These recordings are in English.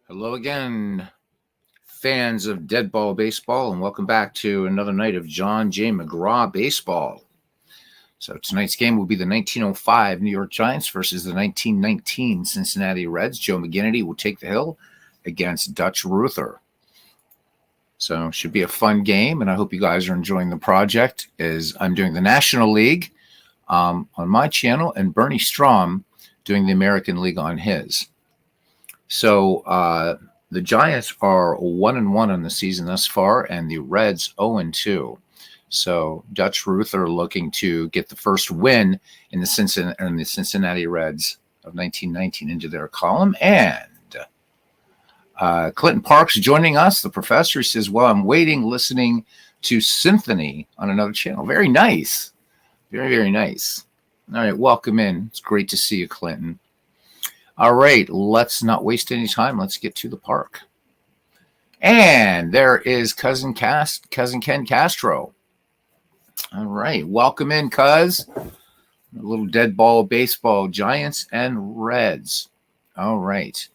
Hello again, fans of dead ball baseball, and welcome back to another night of John J. McGraw baseball. So tonight's game will be the 1905 New York Giants versus the 1919 Cincinnati Reds. Joe McGinnity will take the hill against Dutch Ruether. So it should be a fun game, and I hope you guys are enjoying the project as I'm doing the National League on my channel and Bernie Strom doing the American League on his. So the Giants are 1-1 on the season thus far, and the Reds 0-2. So Dutch Ruether looking to get the first win in the Cincinnati Reds of 1919 into their column. And Clinton Parks joining us. The professor says, well, I'm waiting, listening to Symphony on another channel. Very nice. Very, very nice. All right, welcome in. It's great to see you, Clinton. All right, let's not waste any time. Let's get to the park. And there is Cousin Ken Castro. All right, welcome in, cuz. A little dead ball baseball, Giants and Reds. All right.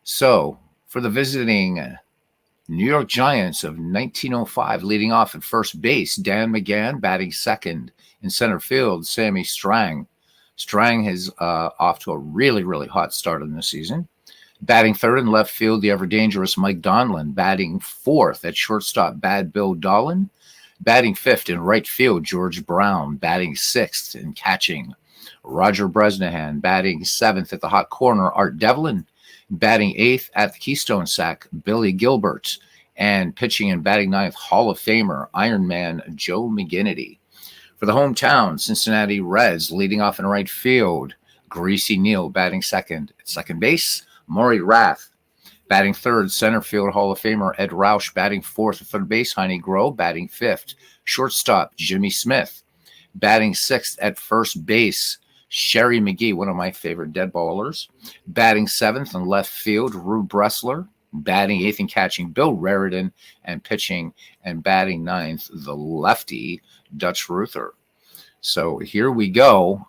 So for the visiting New York Giants of 1905, leading off at first base, Dan McGann, batting second. In center field, Sammy Strang. Strang is off to a really, really hot start in the season. Batting third in left field, the ever-dangerous Mike Donlin. Batting fourth at shortstop, Bad Bill Dolan. Batting fifth in right field, George Brown. Batting sixth in catching, Roger Bresnahan. Batting seventh at the hot corner, Art Devlin. Batting eighth at the Keystone Sack, Billy Gilbert. And pitching and batting ninth, Hall of Famer, Iron Man Joe McGinnity. For the hometown Cincinnati Reds, leading off in right field, Greasy Neal. Batting second at second base, Maury Rath. Batting third, center field, Hall of Famer Ed Roush. Batting fourth at third base, Heine Groh. Batting fifth, shortstop, Jimmy Smith. Batting sixth at first base, Sherry McGee, one of my favorite dead ballers. Batting seventh in left field, Rube Bressler. Batting eighth and catching, Bill Raridan. And pitching and batting ninth, the lefty, Dutch Ruether. So here we go.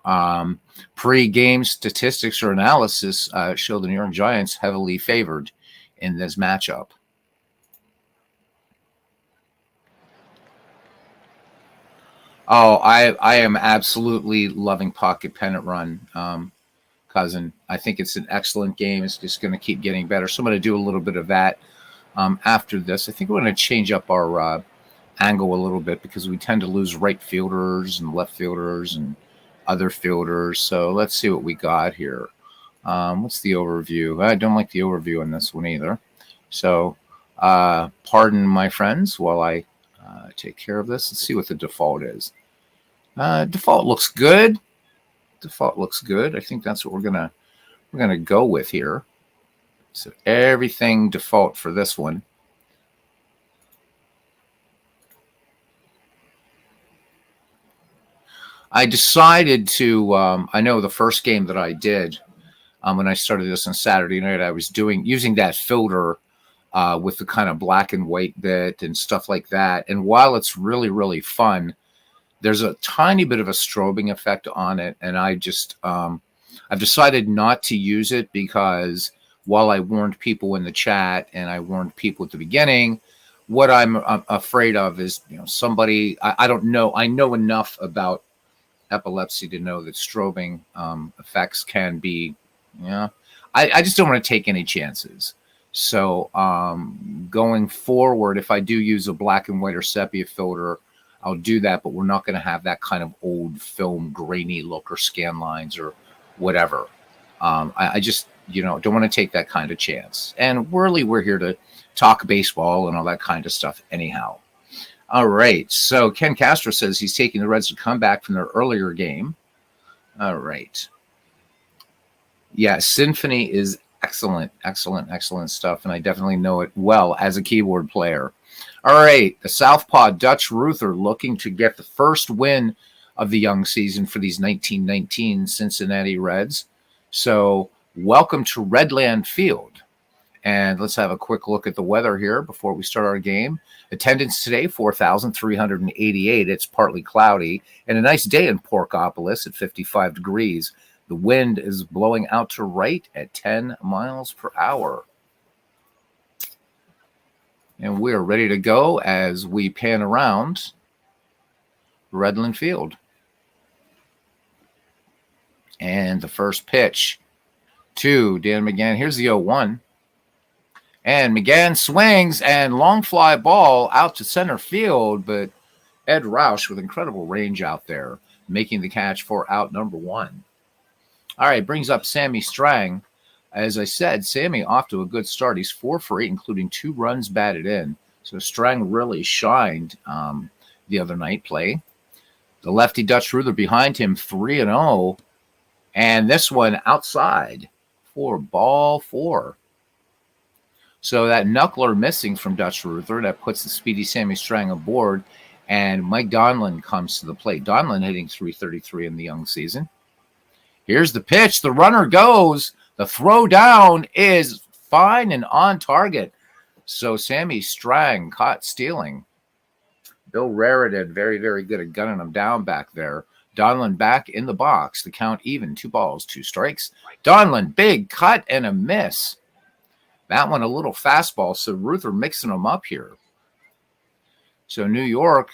Pre-game statistics or analysis show the New York Giants heavily favored in this matchup. Oh, I am absolutely loving Pocket Pennant Run, cousin. I think it's an excellent game. It's just going to keep getting better. So I'm going to do a little bit of that after this. I think we're going to change up our angle a little bit because we tend to lose right fielders and left fielders and other fielders. So let's see what we got here. What's the overview? I don't like the overview on this one either. So pardon my friends while I take care of this. Let's see what the default is. Default looks good. Default looks good. I think that's what we're gonna go with here. So everything default for this one. I decided to, I know the first game that I did when I started this on Saturday night, I was using that filter with the kind of black and white bit and stuff like that. And while it's really, really fun, there's a tiny bit of a strobing effect on it. And I've decided not to use it because while I warned people in the chat and I warned people at the beginning, what I'm afraid of is, somebody, I don't know, I know enough about epilepsy to know that strobing effects can be, I just don't want to take any chances. So going forward, if I do use a black and white or sepia filter, I'll do that, but we're not going to have that kind of old film grainy look or scan lines or whatever. I just, don't want to take that kind of chance. And really, we're here to talk baseball and all that kind of stuff anyhow. All right, so Ken Castro says he's taking the Reds to come back from their earlier game. All right. Yeah, Symphony is excellent, excellent, excellent stuff, and I definitely know it well as a keyboard player. All right, the Southpaw Dutch Ruether looking to get the first win of the young season for these 1919 Cincinnati Reds. So welcome to Redland Field. And let's have a quick look at the weather here before we start our game. Attendance today, 4,388. It's partly cloudy. And a nice day in Porkopolis at 55 degrees. The wind is blowing out to right at 10 miles per hour. And we are ready to go as we pan around Redland Field. And the first pitch to Dan McGann. Here's the 0-1. And McGann swings and long fly ball out to center field, but Ed Roush with incredible range out there, making the catch for out number 1. All right, brings up Sammy Strang. As I said, Sammy off to a good start. He's 4 for 8, including 2 runs batted in. So Strang really shined the other night play. The lefty Dutch Ruether behind him, 3-0. And this one outside for ball 4. So that knuckler missing from Dutch Ruether, that puts the speedy Sammy Strang aboard. And Mike Donlin comes to the plate. Donlin hitting .333 in the young season. Here's the pitch. The runner goes. The throw down is fine and on target. So Sammy Strang caught stealing. Bill Raridan, very, very good at gunning him down back there. Donlin back in the box. The count even. 2 balls, 2 strikes. Donlin, big cut and a miss. That one a little fastball. So Ruether mixing them up here. So New York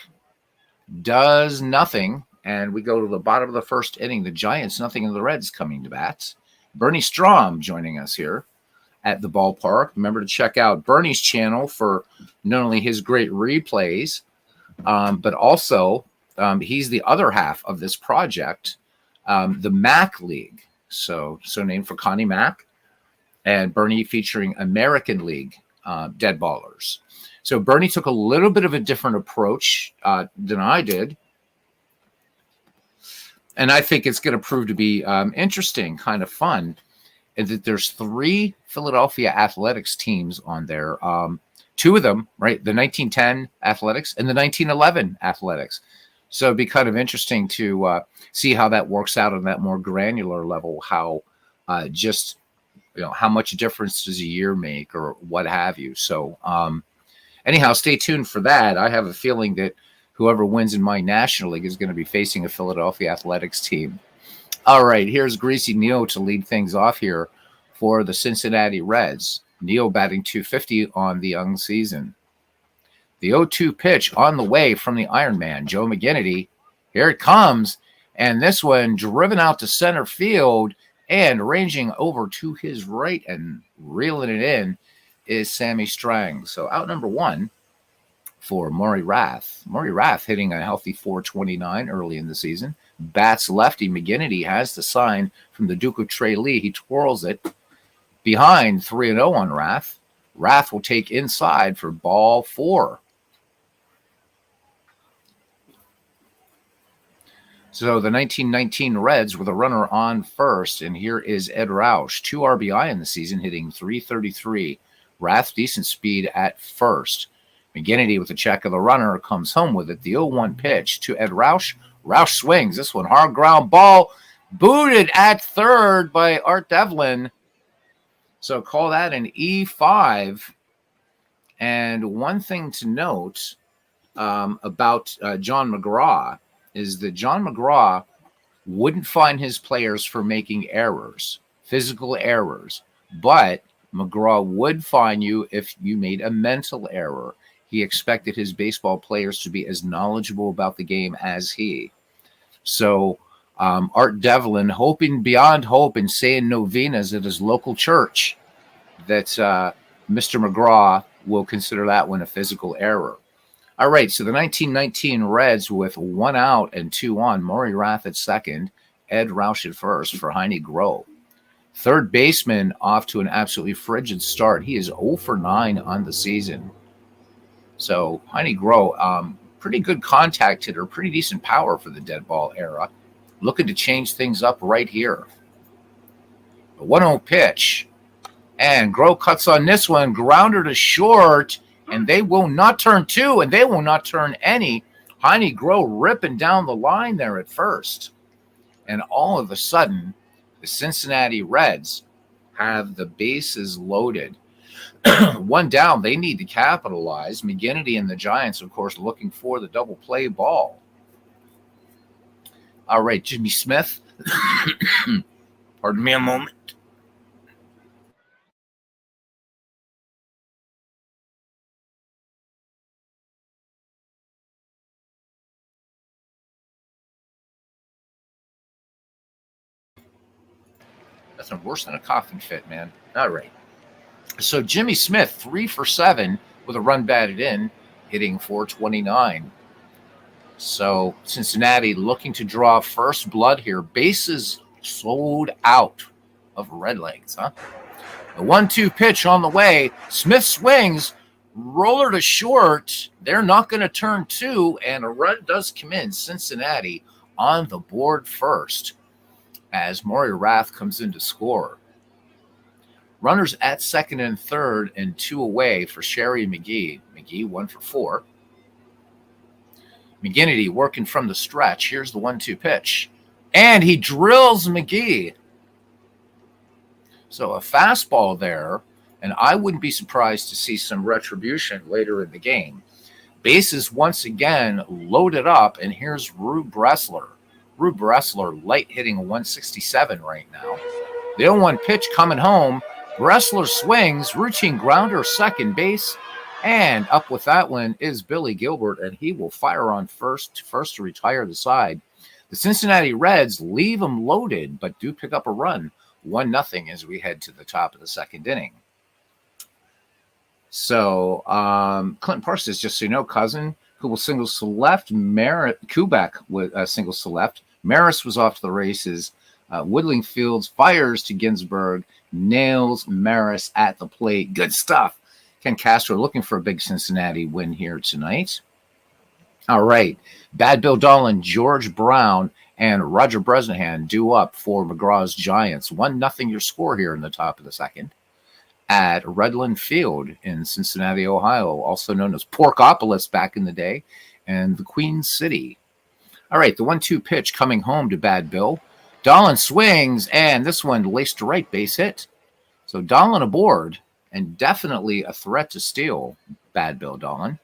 does nothing. And we go to the bottom of the first inning. The Giants, nothing, and the Reds coming to bat. Bernie Strom joining us here at the ballpark. Remember to check out Bernie's channel for not only his great replays, but also he's the other half of this project, the Mac League. So named for Connie Mack, and Bernie featuring American League dead ballers. So Bernie took a little bit of a different approach than I did. And I think it's going to prove to be interesting, kind of fun, and that there's 3 Philadelphia Athletics teams on there. 2 of them, right, the 1910 Athletics and the 1911 Athletics. So it'd be kind of interesting to see how that works out on that more granular level, how just, how much difference does a year make or what have you. So anyhow, stay tuned for that. I have a feeling that whoever wins in my National League is going to be facing a Philadelphia Athletics team. All right, here's Greasy Neo to lead things off here for the Cincinnati Reds. Neo batting .250 on the young season. The 0-2 pitch on the way from the Iron Man, Joe McGinnity. Here it comes, and this one driven out to center field and ranging over to his right and reeling it in is Sammy Strang. So out number 1 for Maury Rath. Maury Rath hitting a healthy .429 early in the season. Bats lefty. McGinnity has the sign from the Duke of Trey Lee. He twirls it behind 3-0 on Rath. Rath will take inside for ball 4. So the 1919 Reds with a runner on first, and here is Ed Roush, 2 RBI in the season, hitting .333. Rath, decent speed at first. McGinnity with a check of the runner comes home with it. The 0-1 pitch to Ed Roush. Roush swings. This one hard ground ball, booted at third by Art Devlin. So call that an E5. And one thing to note about John McGraw is that John McGraw wouldn't fine his players for making errors, physical errors, but McGraw would fine you if you made a mental error. He expected his baseball players to be as knowledgeable about the game as he. So Art Devlin, hoping beyond hope and saying novenas at his local church, that Mr. McGraw will consider that one a physical error. All right, so the 1919 Reds with 1 out and 2 on. Maury Rath at second, Ed Roush at first for Heine Groh. Third baseman off to an absolutely frigid start. He is 0 for 9 on the season. So Heine Groh, pretty good contact hitter, pretty decent power for the dead ball era. Looking to change things up right here. A 1-0 pitch. And Groh cuts on this one, grounder to short, and they will not turn 2, and they will not turn any. Heine Groh ripping down the line there at first. And all of a sudden, the Cincinnati Reds have the bases loaded. 1 down, they need to capitalize. McGinnity and the Giants, of course, looking for the double play ball. All right, Jimmy Smith. Pardon me a moment. Nothing worse than a coughing fit, man. All right. So Jimmy Smith, 3 for 7 with a run batted in, hitting .429. So Cincinnati looking to draw first blood here. Bases sold out of Redlegs, huh? The 1-2 pitch on the way. Smith swings, roller to short. They're not going to turn two, and a run does come in. Cincinnati on the board first as Maury Rath comes in to score. Runners at second and third and 2 away for Sherry and McGee. McGee 1 for 4. McGinnity working from the stretch. Here's the 1-2 pitch. And he drills McGee. So a fastball there, and I wouldn't be surprised to see some retribution later in the game. Bases once again loaded up, and here's Rube Bressler. Rube Bressler light hitting a 167 right now. The 0-1 pitch coming home. Bressler swings, routine grounder, second base, and up with that one is Billy Gilbert, and he will fire on first to retire the side. The Cincinnati Reds leave them loaded, but do pick up a run, 1-0 as we head to the top of the second inning. So Clinton Parsons, just so you know, Cousin, who will singles to left, Kubek with singles to left. Maris was off to the races. Woodling Fields fires to Ginsburg, nails Maris at the plate. Good stuff. Ken Castro looking for a big Cincinnati win here tonight. All right. Bad Bill Dolan, George Brown, and Roger Bresnahan due up for McGraw's Giants. 1-0 your score here in the top of the second at Redland Field in Cincinnati, Ohio, also known as Porkopolis back in the day, and the Queen City. All right, the 1-2 pitch coming home to Bad Bill. Dolan swings, and this one laced to right, base hit. So Dolan aboard, and definitely a threat to steal, Bad Bill Dolan.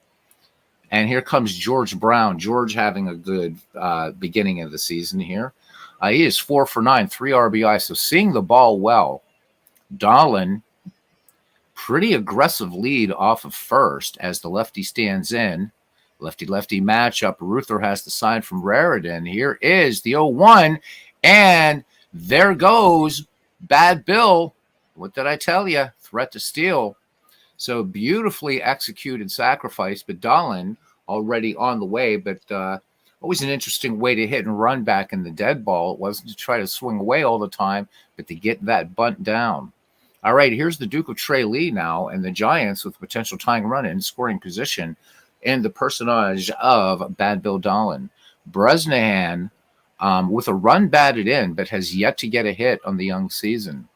And here comes George Brown. George having a good beginning of the season here. He is 4 for 9, 3 RBI, so seeing the ball well. Dolan, pretty aggressive lead off of first as the lefty stands in. Lefty-lefty matchup. Ruether has the sign from Raritan. Here is the 0-1, and there goes Bad Bill. What did I tell you? Threat to steal. So beautifully executed sacrifice, but Dolan already on the way, but always an interesting way to hit and run back in the dead ball. It wasn't to try to swing away all the time, but to get that bunt down. All right, here's the Duke of Trey Lee now, and the Giants with potential tying run in scoring position in the personage of Bad Bill Dolan. Bresnahan with a run batted in, but has yet to get a hit on the young season.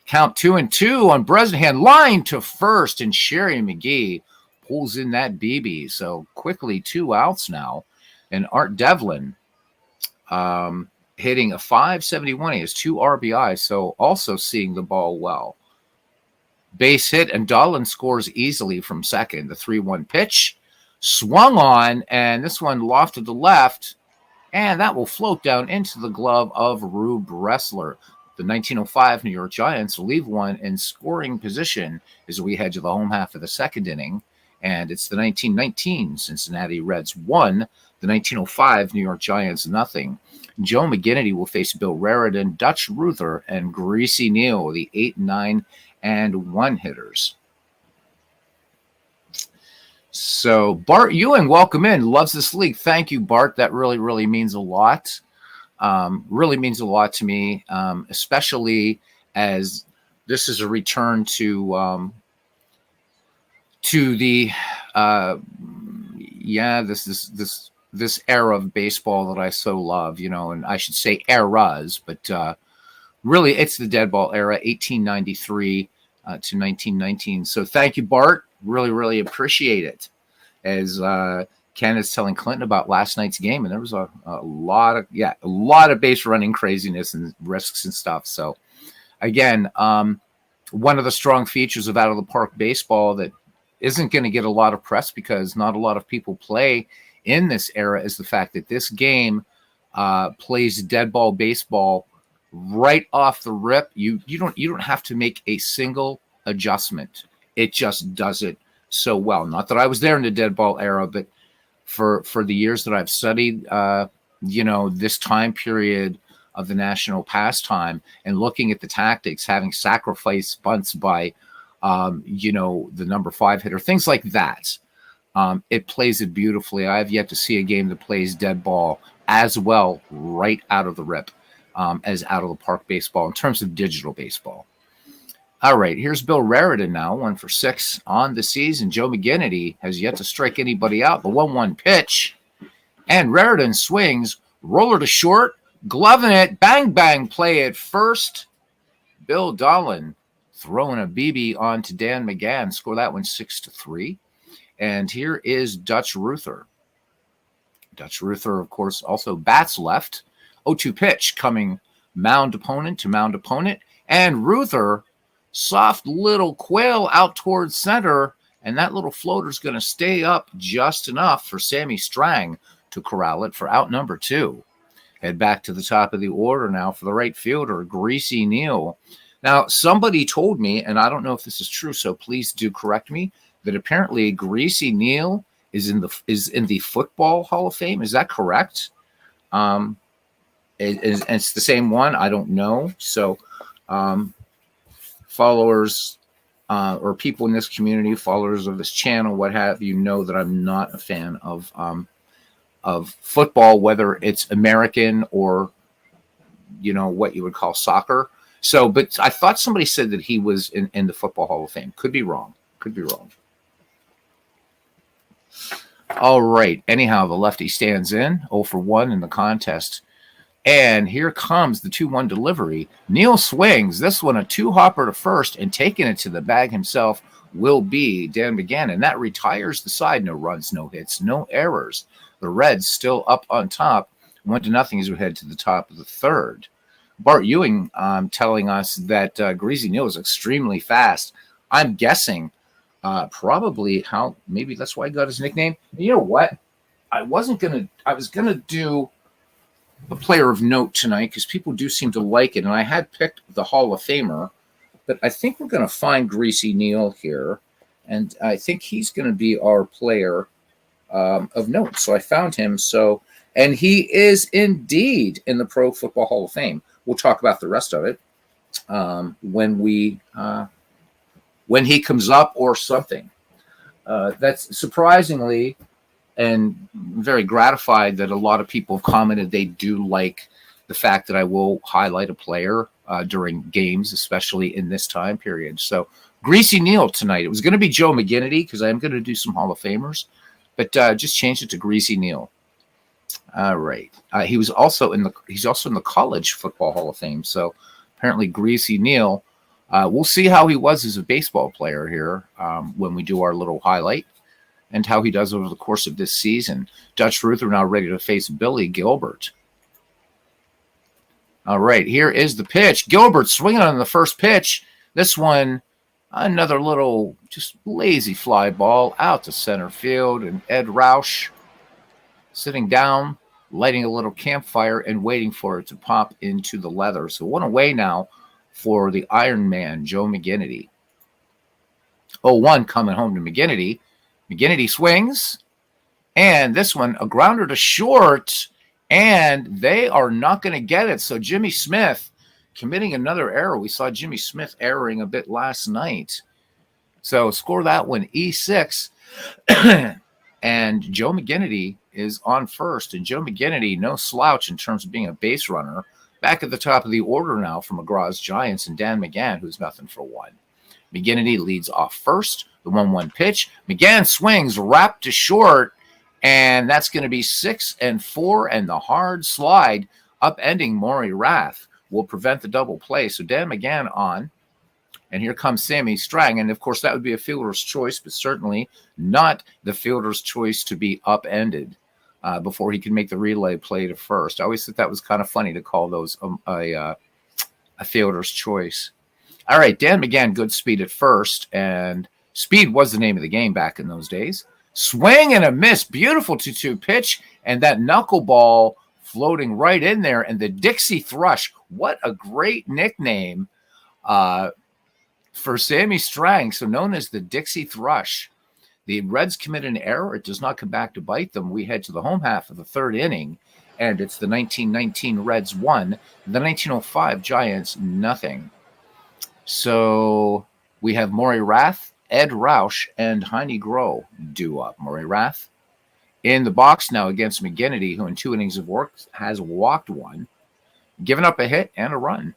Count 2-2 on Bresnahan, line to first, and Sherry McGee pulls in that BB. So quickly 2 outs now. And Art Devlin hitting a .571. He has 2 RBI, so also seeing the ball well. Base hit, and Dolan scores easily from second. The 3-1 pitch swung on, and this one lofted to left, and that will float down into the glove of Rube Bressler. The 1905 New York Giants leave one in scoring position as we head to the home half of the second inning. And it's the 1919 Cincinnati Reds 1, the 1905 New York Giants 0. Joe McGinnity will face Bill Raritan, Dutch Ruether, and Greasy Neal, the 8, 9, and 1 hitters. So Bart Ewing, welcome in. Loves this league. Thank you, Bart. That really, really means a lot. Really means a lot to me, especially as this is a return to the this era of baseball that I so love, and I should say eras, but really it's the dead ball era, 1893 to 1919. So thank you, Bart. Really, really appreciate it. As Ken is telling Clinton about last night's game, and there was a lot of base running craziness and risks and stuff. So again, one of the strong features of out of the park baseball that isn't going to get a lot of press because not a lot of people play in this era is the fact that this game plays dead ball baseball right off the rip. You don't have to make a single adjustment. It just does it so well. Not that I was there in the dead ball era, but for the years that I've studied, this time period of the national pastime, and looking at the tactics, having sacrifice bunts by, the number 5 hitter, things like that. It plays it beautifully. I have yet to see a game that plays dead ball as well right out of the rip as out of the park baseball in terms of digital baseball. All right, here's Bill Raritan now, 1 for 6 on the season. Joe McGinnity has yet to strike anybody out. The 1-1 pitch, and Raritan swings, roller to short, gloving it, bang, bang, play at first. Bill Dolan throwing a BB on to Dan McGann. Score that one 6-3. And here is Dutch Ruether. Dutch Ruether, of course, also bats left. 0-2 pitch coming mound opponent to mound opponent. And Ruether, soft little quail out towards center. And that little floater's going to stay up just enough for Sammy Strang to corral it for out number 2. Head back to the top of the order now for the right fielder, Greasy Neal. Now, somebody told me, and I don't know if this is true, so please do correct me, that apparently Greasy Neal is in the Football Hall of Fame. Is that correct? It's the same one. I don't know. So, followers or people in this community, followers of this channel, what have you, know that I'm not a fan of football, whether it's American or what you would call soccer. So, but I thought somebody said that he was in the Football Hall of Fame. Could be wrong. All right. Anyhow, the lefty stands in 0 for 1 in the contest. And here comes the 2-1 delivery. Neal swings. This one a 2-hopper to first, and taking it to the bag himself will be Dan McGann. And that retires the side. No runs, no hits, no errors. The Reds still up on top. 1-0 as we head to the top of the third. Bart Ewing telling us that Greasy Neal is extremely fast. I'm guessing probably maybe that's why he got his nickname. And you know what? I was gonna do a player of note tonight because people do seem to like it, and I had picked the Hall of Famer, but I think we're gonna find Greasy Neal here, and I think he's gonna be our player of note. So I found him. And he is indeed in the Pro Football Hall of Fame. We'll talk about the rest of it when he comes up or something. That's surprisingly and very gratified that a lot of people have commented they do like the fact that I will highlight a player during games, especially in this time period. So Greasy Neal tonight. It was going to be Joe McGinnity because I'm going to do some Hall of Famers, but just change it to Greasy Neal. All right. He's also in the College Football Hall of Fame. So apparently Greasy Neal. We'll see how he was as a baseball player here when we do our little highlight and how he does over the course of this season. Dutch Ruether now ready to face Billy Gilbert. All right, here is the pitch. Gilbert swinging on the first pitch. This one, another little just lazy fly ball out to center field. And Ed Roush sitting down, lighting a little campfire and waiting for it to pop into the leather. So 1 away now for the Iron Man, Joe McGinnity. 0-1 coming home to McGinnity. McGinnity swings. And this one, a grounder to short. And they are not going to get it. So Jimmy Smith committing another error. We saw Jimmy Smith erroring a bit last night. So score that one, E6. And Joe McGinnity is on first. And Joe McGinnity, no slouch in terms of being a base runner. Back at the top of the order now for McGraw's Giants and Dan McGann, who's 0 for 1. McGinnity leads off first. The 1-1 pitch. McGann swings, wrapped to short, and that's going to be 6-4, and the hard slide upending Maury Rath will prevent the double play. So Dan McGann on, and here comes Sammy Strang, and of course that would be a fielder's choice, but certainly not the fielder's choice to be upended before he can make the relay play to first. I always thought that was kind of funny to call those a fielder's choice. All right, Dan McGann, good speed at first, and speed was the name of the game back in those days. Swing and a miss, beautiful 2-2 pitch, and that knuckleball floating right in there, and the Dixie Thrush. What a great nickname for Sammy Strang, so known as the Dixie Thrush. The Reds commit an error. It does not come back to bite them. We head to the home half of the third inning, and it's the 1919 Reds 1, the 1905 Giants nothing. So we have Maury Rath, Ed Roush, and Heine Groh due up. Maury Rath in the box now against McGinnity, who in 2 innings of work has walked one, given up a hit and a run.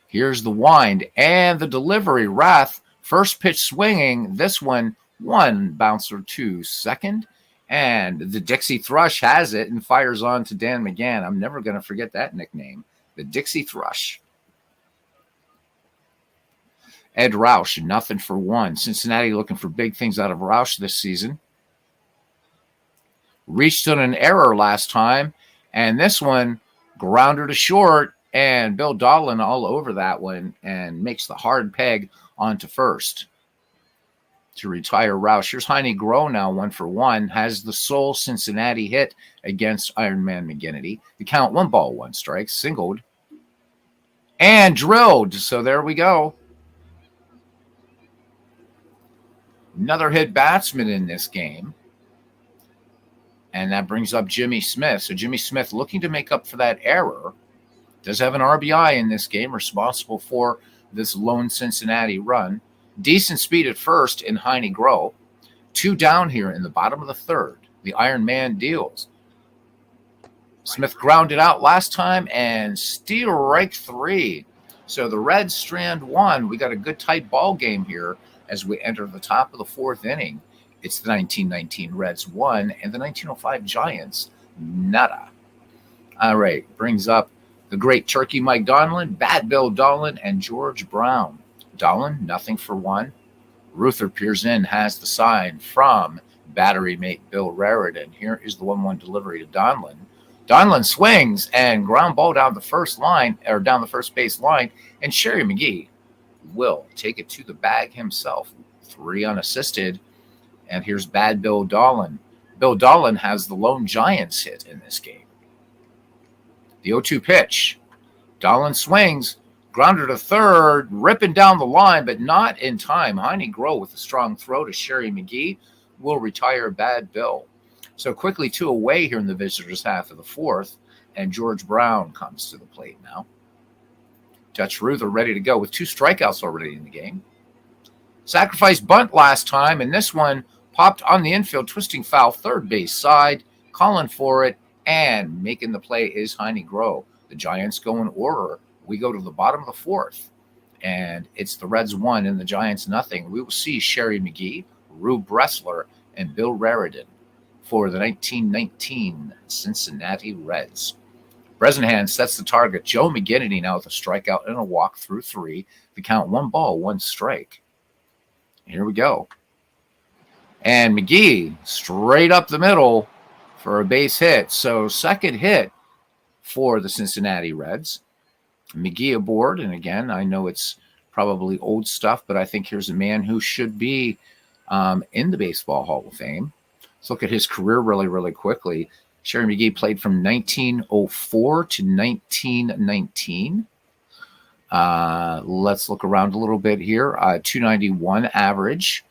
Here's the wind and the delivery. Rath, first pitch swinging. This one bouncer to second. And the Dixie Thrush has it and fires on to Dan McGann. I'm never going to forget that nickname, the Dixie Thrush. Ed Roush, nothing for one. Cincinnati looking for big things out of Roush this season. Reached on an error last time, and this one grounded to short, and Bill Dahlin all over that one and makes the hard peg onto first to retire Roush. Here's Heine Groh now, 1 for 1, has the sole Cincinnati hit against Iron Man McGinnity. The count, 1 ball, 1 strike, singled, and drilled. So there we go. Another hit batsman in this game. And that brings up Jimmy Smith. So Jimmy Smith looking to make up for that error. Does have an RBI in this game, responsible for this lone Cincinnati run. Decent speed at first in Heine Groh. 2 down here in the bottom of the third. The Iron Man deals. Smith grounded out last time and strike 3. So the Reds strand 1. We got a good tight ball game here as we enter the top of the 4th inning. It's the 1919 Reds 1 and the 1905 Giants nada. All right, brings up the great Turkey Mike Donlin, Bad Bill Dahlin, and George Brown. Dahlin, nothing for 1. Ruether peers in, has the sign from battery mate Bill Raritan. Here is the 1-1 delivery to Donlin. Donlin swings and ground ball down the first base line, and Sherry McGee will take it to the bag himself. 3 unassisted. And here's Bad Bill Dahlin. Bill Dahlin has the lone Giants hit in this game. The 0-2 pitch. Dahlin swings, grounder to third, ripping down the line, but not in time. Heine Groh with a strong throw to Sherry McGee will retire Bad Bill. So quickly 2 away here in the visitors' half of the 4th, and George Brown comes to the plate now. Dutch Ruether ready to go with 2 strikeouts already in the game. Sacrifice bunt last time, and this one popped on the infield, twisting foul, third base side, calling for it, and making the play is Heine Groh. The Giants go in order. We go to the bottom of the 4th, and it's the Reds 1 and the Giants nothing. We will see Sherry McGee, Rube Bressler, and Bill Raritan for the 1919 Cincinnati Reds. Bresnahan sets the target. Joe McGinnity now with a strikeout and a walk through 3. The count, 1 ball, 1 strike. Here we go. And McGee straight up the middle for a base hit. So second hit for the Cincinnati Reds. McGee aboard. And again, I know it's probably old stuff, but I think here's a man who should be in the Baseball Hall of Fame. Let's look at his career really, really quickly. Sherry McGee played from 1904 to 1919. Let's look around a little bit here. 291 average,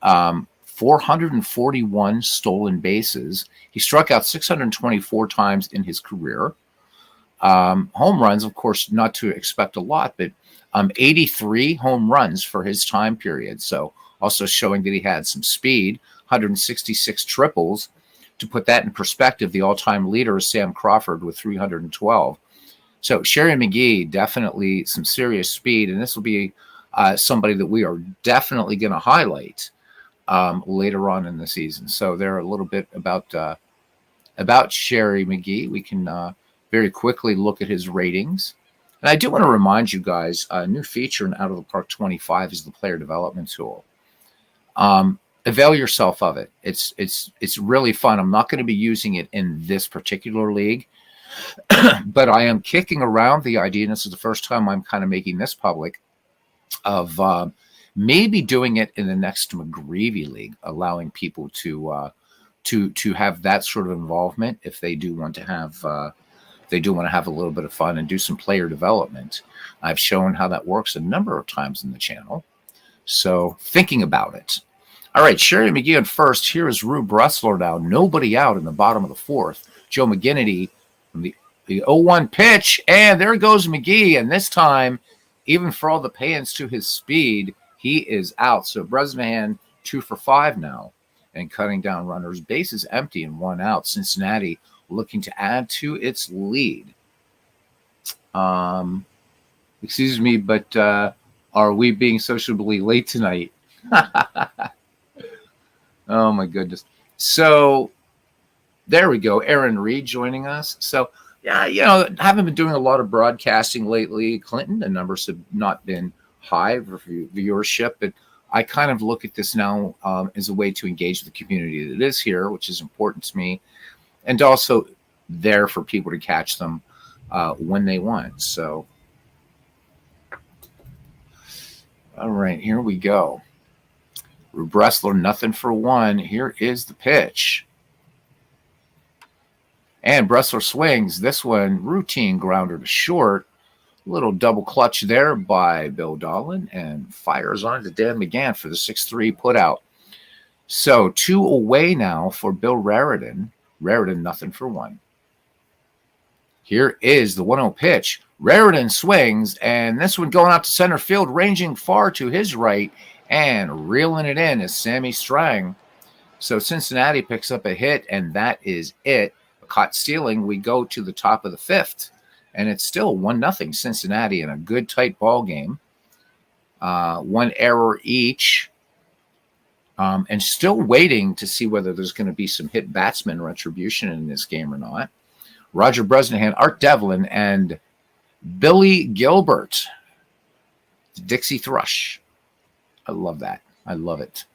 441 stolen bases. He struck out 624 times in his career. Home runs, of course, not to expect a lot, but 83 home runs for his time period. So also showing that he had some speed, 166 triples. To put that in perspective, the all-time leader is Sam Crawford with 312. So Sherry McGee, definitely some serious speed, and this will be somebody that we are definitely going to highlight later on in the season. So there a little bit about Sherry McGee. We can very quickly look at his ratings. And I do want to remind you guys, a new feature in Out of the Park 25 is the player development tool. Avail yourself of it. It's really fun. I'm not going to be using it in this particular league, but I am kicking around the idea, and this is the first time I'm kind of making this public, of maybe doing it in the next McGreevy league, allowing people to have that sort of involvement if they do want to have a little bit of fun and do some player development. I've shown how that works a number of times in the channel. So thinking about it. All right, Sherry McGee on first. Here is Rue Bressler now. Nobody out in the bottom of the fourth. Joe McGinnity from the 0-1 pitch, and there goes McGee. And this time, even for all the pay-ins to his speed, he is out. So Bresnahan 2 for 5 now, and cutting down runners. Bases empty and 1 out. Cincinnati looking to add to its lead. Excuse me, but are we being sociably late tonight? Oh, my goodness. So there we go. Aaron Reed joining us. So, yeah, haven't been doing a lot of broadcasting lately, Clinton. The numbers have not been high for viewership, but I kind of look at this now as a way to engage the community that is here, which is important to me, and also there for people to catch them when they want. So, all right, here we go. Rue Bressler, nothing for 1. Here is the pitch. And Bressler swings. This one, routine grounder to short. Little double clutch there by Bill Dolan, and fires on to Dan McGann for the 6-3 putout. So 2 away now for Bill Raritan. Raritan, nothing for 1. Here is the 1-0 pitch. Raritan swings, and this one going out to center field, ranging far to his right, and reeling it in is Sammy Strang. So Cincinnati picks up a hit, and that is it. Caught stealing, we go to the top of the 5th, and it's still 1-0 Cincinnati in a good tight ball game. 1 error each, and still waiting to see whether there's going to be some hit batsman retribution in this game or not. Roger Bresnahan, Art Devlin, and Billy Gilbert, the Dixie Thrush. I love that. I love it.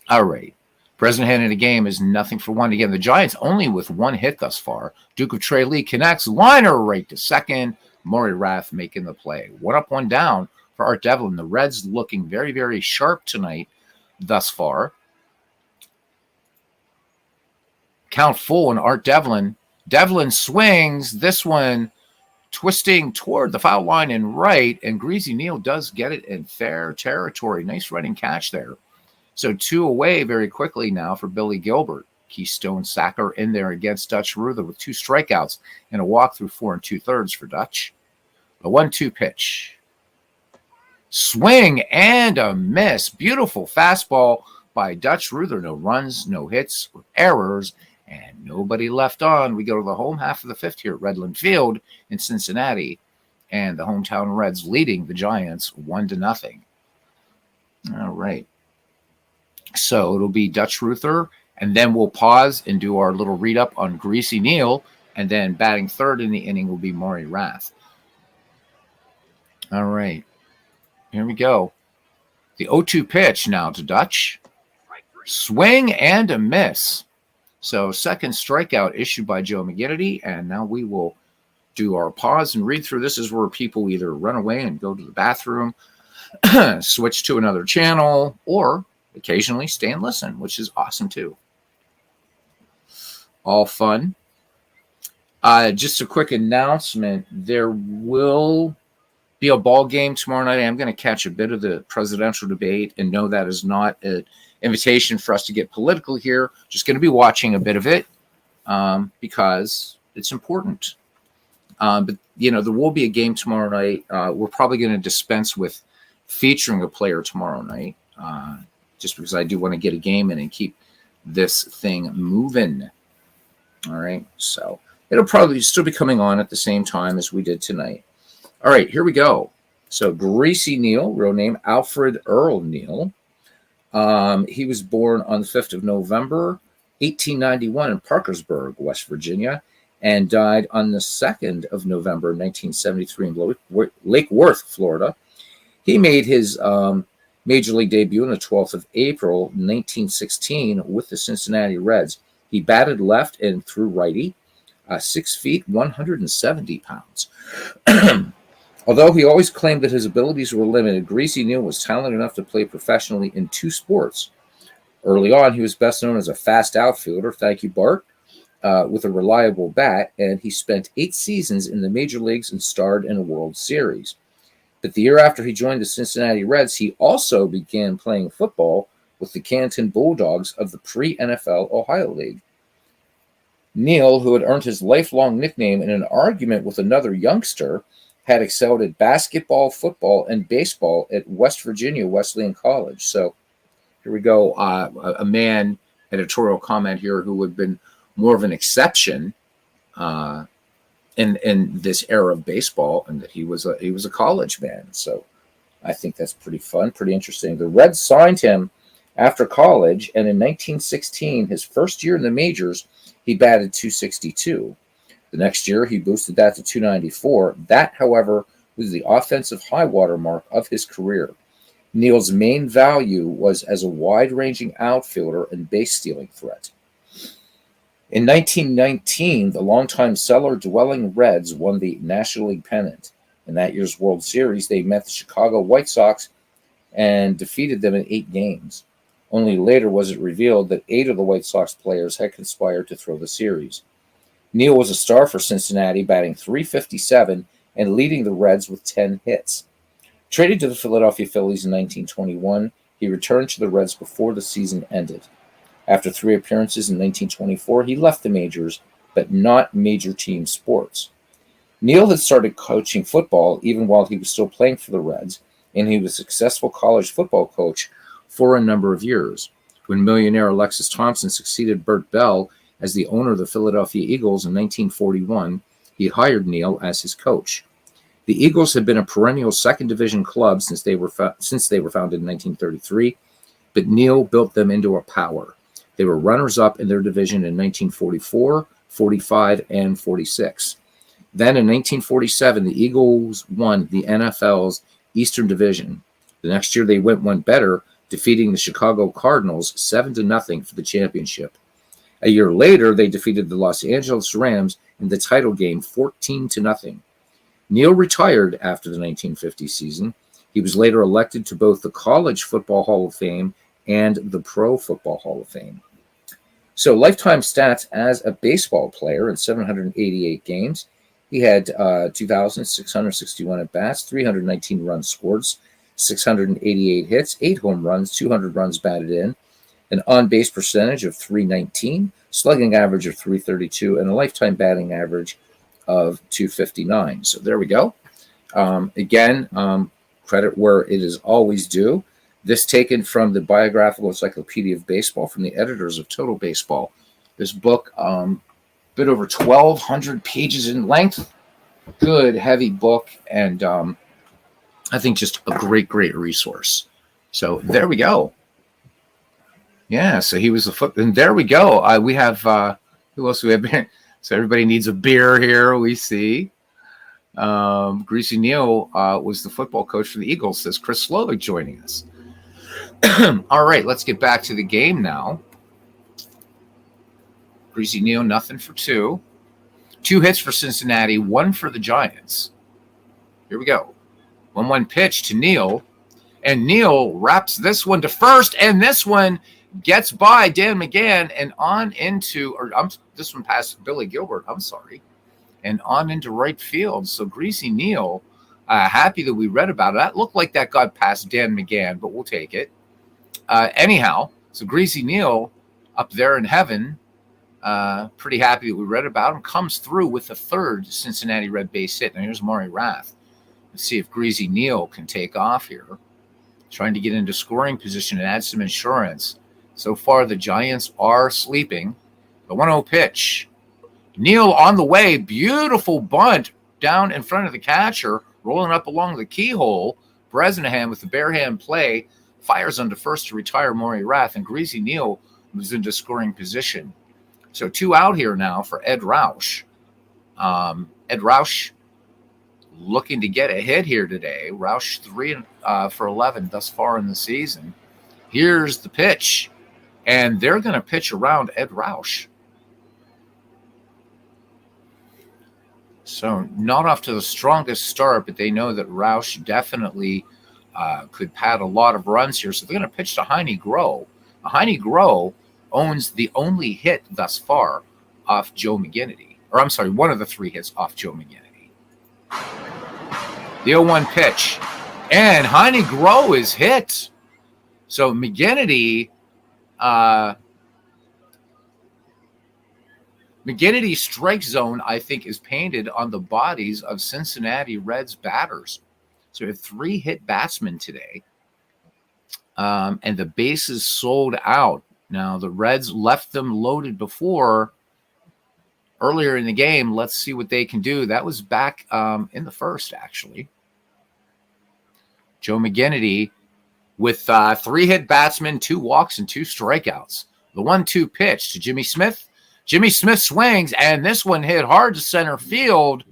All right. Bresnahan in the game is nothing for 1. Again, the Giants only with 1 hit thus far. Duke of Trey Lee connects. Liner right to second. Maury Rath making the play. 1 up, 1 down for Art Devlin. The Reds looking very, very sharp tonight thus far. Count full and Art Devlin. Devlin swings. This one twisting toward the foul line and right. And Greasy Neal does get it in fair territory. Nice running catch there. So 2 away very quickly now for Billy Gilbert. Keystone Sacker in there against Dutch Ruether with 2 strikeouts and a walk through 4 2/3 for Dutch. A 1-2 pitch. Swing and a miss. Beautiful fastball by Dutch Ruether. No runs, no hits, or errors, and nobody left on. We go to the home half of the 5th here at Redland Field in Cincinnati, and the hometown Reds leading the Giants 1-0. All right. So it'll be Dutch Ruether, and then we'll pause and do our little read-up on Greasy Neal, and then batting third in the inning will be Maury Rath. All right. Here we go. The 0-2 pitch now to Dutch. Swing and a miss. So second strikeout issued by Joe McGinnity, and now we will do our pause and read through. This is where people either run away and go to the bathroom, switch to another channel, or occasionally stay and listen, which is awesome too. All fun. Just a quick announcement. There will be a ball game tomorrow night. I'm going to catch a bit of the presidential debate, and no, that is not an invitation for us to get political here. Just going to be watching a bit of it because it's important. But, there will be a game tomorrow night. We're probably going to dispense with featuring a player tomorrow night. Just because I do want to get a game in and keep this thing moving. All right, so it'll probably still be coming on at the same time as we did tonight. All right, here we go. So Greasy Neal, real name Alfred Earl Neal. He was born on the 5th of November, 1891 in Parkersburg, West Virginia, and died on the 2nd of November, 1973 in Lake Worth, Florida. He made his Major League debut on the 12th of April, 1916 with the Cincinnati Reds. He batted left and threw righty, 6 feet, 170 pounds. Although he always claimed that his abilities were limited, Greasy Neal was talented enough to play professionally in 2 sports. Early on, he was best known as a fast outfielder, thank you, Bart, with a reliable bat, and he spent 8 seasons in the major leagues and starred in a World Series. But the year after he joined the Cincinnati Reds, he also began playing football with the Canton Bulldogs of the pre-NFL Ohio League. Neal, who had earned his lifelong nickname in an argument with another youngster, had excelled at basketball, football, and baseball at West Virginia Wesleyan College. So here we go. A man, editorial comment here, who would have been more of an exception in this era of baseball, and that he was a college man. So I think that's pretty fun, pretty interesting. The Reds signed him after college, and in 1916, his first year in the majors, he batted .262. The next year, he boosted that to .294. That, however, was the offensive high-water mark of his career. Neal's main value was as a wide-ranging outfielder and base-stealing threat. In 1919, the longtime cellar-dwelling Reds won the National League pennant. In that year's World Series, they met the Chicago White Sox and defeated them in 8 games. Only later was it revealed that 8 of the White Sox players had conspired to throw the series. Neal was a star for Cincinnati, batting .357 and leading the Reds with 10 hits. Traded to the Philadelphia Phillies in 1921, he returned to the Reds before the season ended. After 3 appearances in 1924, he left the majors, but not major team sports. Neal had started coaching football even while he was still playing for the Reds, and he was a successful college football coach for a number of years. When millionaire Alexis Thompson succeeded Bert Bell as the owner of the Philadelphia Eagles in 1941, he hired Neal as his coach. The Eagles had been a perennial second-division club since they were founded in 1933, but Neal built them into a power. They were runners-up in their division in 1944, 45, and 46. Then in 1947, the Eagles won the NFL's Eastern Division. The next year, they went one better, defeating the Chicago Cardinals 7-0 for the championship. A year later, they defeated the Los Angeles Rams in the title game 14-0. Neal retired after the 1950 season. He was later elected to both the College Football Hall of Fame and the Pro Football Hall of Fame. So lifetime stats as a baseball player in 788 games. He had 2,661 at-bats, 319 runs scored, 688 hits, 8 home runs, 200 runs batted in, an on-base percentage of .319, slugging average of .332, and a lifetime batting average of .259. So there we go. Again, credit where it is always due. This taken from the Biographical Encyclopedia of Baseball from the editors of Total Baseball. This book, bit over 1,200 pages in length. Good, heavy book, and I think just a great, great resource. So there we go. Yeah, so he was and there we go. We have, who else do we have? So everybody needs a beer here, we see. Greasy Neal was the football coach for the Eagles, says Chris Slovic joining us. All right, let's get back to the game now. Greasy Neal, nothing for 2. 2 hits for Cincinnati, 1 for the Giants. Here we go. 1-1 pitch to Neal, and Neal wraps this one to first, and this one gets by Dan McGann and on into, this one past Billy Gilbert, and on into right field. So Greasy Neal, happy that we read about it. That looked like that got past Dan McGann, but we'll take it. Anyhow, so Greasy Neal up there in heaven, pretty happy that we read about him, comes through with the 3rd Cincinnati Red base hit. Now here's Maury Rath. Let's see if Greasy Neal can take off here. Trying to get into scoring position and add some insurance. So far, the Giants are sleeping. The 1-0 pitch. Neal on the way. Beautiful bunt down in front of the catcher, rolling up along the keyhole. Bresnahan with the bare hand play fires onto first to retire Maury Rath, and Greasy Neal moves into scoring position. So 2 out here now for Ed Roush. Ed Roush looking to get a hit here today. Roush 3 for 11 thus far in the season. Here's the pitch, and they're going to pitch around Ed Roush. So not off to the strongest start, but they know that Roush definitely could pad a lot of runs here. So they're going to pitch to Heine Groh. Heine Groh owns the only hit thus far off Joe McGinnity. Or I'm sorry, one of the 3 hits off Joe McGinnity. The 0-1 pitch. And McGraw is hit. So McGinnity, McGinnity's strike zone, I think, is painted on the bodies of Cincinnati Reds batters. So we have 3 hit batsmen today. And the bases sold out. Now, the Reds left them loaded before earlier in the game. Let's see what they can do. That was back in the first, actually. Joe McGinnity with 3 hit batsmen, 2 walks, and 2 strikeouts. The 1-2 pitch to Jimmy Smith. Jimmy Smith swings, and this one hit hard to center field,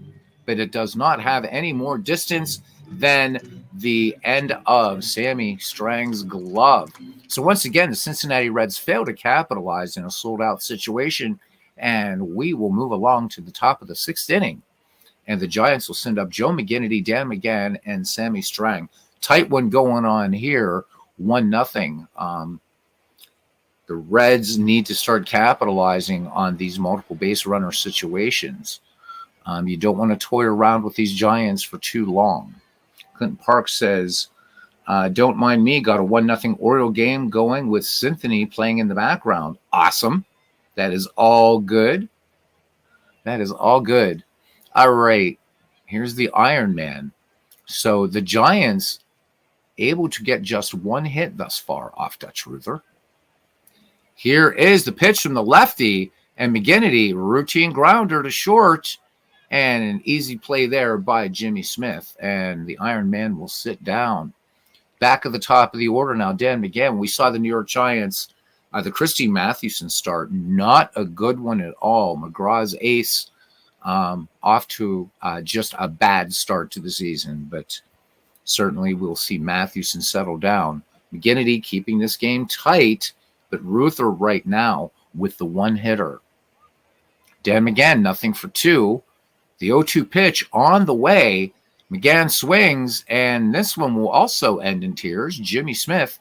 but it does not have any more distance than the end of Sammy Strang's glove. So once again, the Cincinnati Reds fail to capitalize in a sold-out situation, and we will move along to the top of the 6th inning. And the Giants will send up Joe McGinnity, Dan McGann, and Sammy Strang. Tight one going on here, 1-0. The Reds need to start capitalizing on these multiple base runner situations. You don't want to toy around with these Giants for too long. Clinton Park says, don't mind me, got a 1-0 Oriole game going with Symphony playing in the background. Awesome. That is all good. That is all good. All right. Here's the Iron Man. So the Giants able to get just 1 hit thus far off Dutch Ruether. Here is the pitch from the lefty, and McGinnity, routine grounder to short, and an easy play there by Jimmy Smith, and the Iron Man will sit down. Back at the top of the order now, Dan McGann. We saw the New York Giants, the Christy Mathewson start, not a good one at all. McGraw's ace off to just a bad start to the season, but certainly we'll see Mathewson settle down. McGinnity keeping this game tight, but Ruether right now with the 1-hitter. Dan McGann, 0-for-2. The 0-2 pitch on the way. McGann swings, and this one will also end in tears. Jimmy Smith